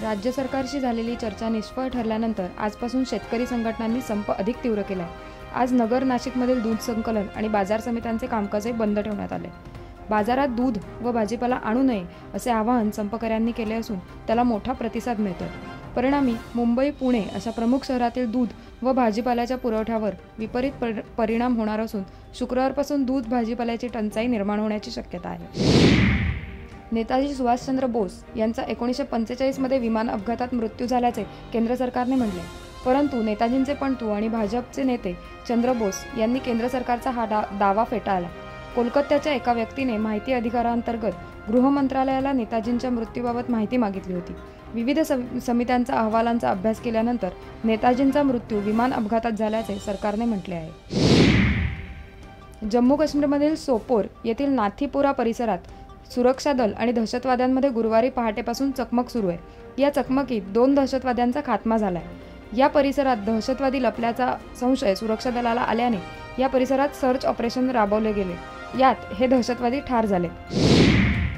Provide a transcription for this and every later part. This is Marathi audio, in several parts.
राज्य सरकारशी झालेली चर्चा निष्फळ ठरल्यानंतर आजपासून शेतकरी संघटनांनी संप अधिक तीव्र केला आहे। आज नगर नाशिकमधील दूध संकलन आणि बाजार समित्यांचे कामकाजही बंद ठेवण्यात आले। बाजारात दूध व भाजीपाला आणू नये असे आवाहन संपकऱ्यांनी केले असून त्याला मोठा प्रतिसाद मिळतोय। परिणामी मुंबई, पुणे अशा प्रमुख शहरातील दूध व भाजीपाल्याच्या पुरवठ्यावर विपरीत परिणाम होणार असून शुक्रवारपासून दूध भाजीपाल्याची टंचाई निर्माण होण्याची शक्यता आहे। नेताजी सुभाषचंद्र बोस यांचा 1945 मध्ये विमान अपघातात मृत्यू झाल्याचे केंद्र सरकारने म्हटले, परंतु नेताजींचे पणतू आणि भाजपचे नेते चंद्र बोस यांनी केंद्र सरकारचा हा दावा फेटाळला। कोलकात्याच्या एका व्यक्तीने माहिती अधिकारांतर्गत गृह मंत्रालयाला नेताजींच्या मृत्यूबाबत माहिती मागितली होती। विविध समित्यांचा अहवालांचा अभ्यास केल्यानंतर नेताजींचा मृत्यू विमान अपघातात झाल्याचे सरकारने म्हटले आहे। जम्मू काश्मीरमधील सोपोर येथील नाथीपुरा परिसरात सुरक्षा दल आणि दहशतवाद्यांमध्ये गुरुवारी पहाटेपासून चकमक सुरू आहे। या चकमकीत 2 दहशतवाद्यांचा खात्मा झाला आहे। या परिसरात दहशतवादी लपल्याचा संशय सुरक्षा दलाला आल्याने या परिसरात सर्च ऑपरेशन राबवले गेले। यात हे दहशतवादी ठार झाले।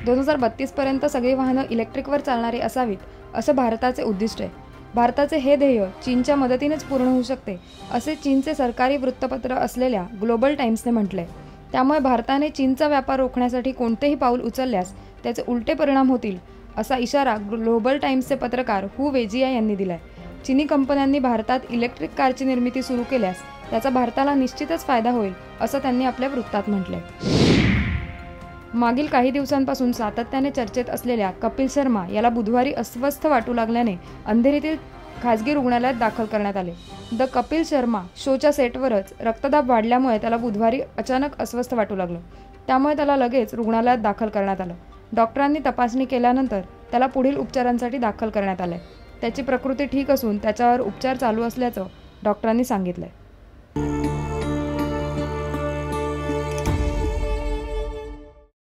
2032 पर्यंत सगळी वाहनं इलेक्ट्रिकवर चालणारी असावीत असं भारताचे उद्दिष्ट आहे। भारताचे हे ध्येय चीनच्या मदतीनेच पूर्ण होऊ शकते असे चीनचे सरकारी वृत्तपत्र असलेल्या ग्लोबल टाइम्सने म्हटले। त्यामुळे भारताने चीनचा व्यापार रोखण्यासाठी कोणतेही पाऊल उचलल्यास त्याचे उलटे परिणाम होतील असा इशारा ग्लोबल टाइम्सचे पत्रकार हू वेजिया यांनी दिलाय। चीनी कंपन्यांनी भारतात इलेक्ट्रिक कारची निर्मिती सुरू केल्यास त्याचा भारताला निश्चितच फायदा होईल असं त्यांनी आपल्या वृत्तात म्हटलंय। मागील काही दिवसांपासून सातत्याने चर्चेत असलेल्या कपिल शर्मा याला बुधवारी अस्वस्थ वाटू लागल्याने अंधेरीतील खासगी रुग्णालयात दाखल करण्यात आले। द कपिल शर्मा शोच्या सेटवरच रक्तदाब वाढल्यामुळे त्याला बुधवारी अचानक अस्वस्थ वाटू लागलं। त्यामुळे त्याला लगेच रुग्णालयात दाखल करण्यात आलं। डॉक्टरांनी तपासणी केल्यानंतर त्याला पुढील उपचारांसाठी दाखल करण्यात आले। त्याची प्रकृती ठीक असून त्याच्यावर उपचार चालू असल्याचं डॉक्टरांनी सांगितलंय।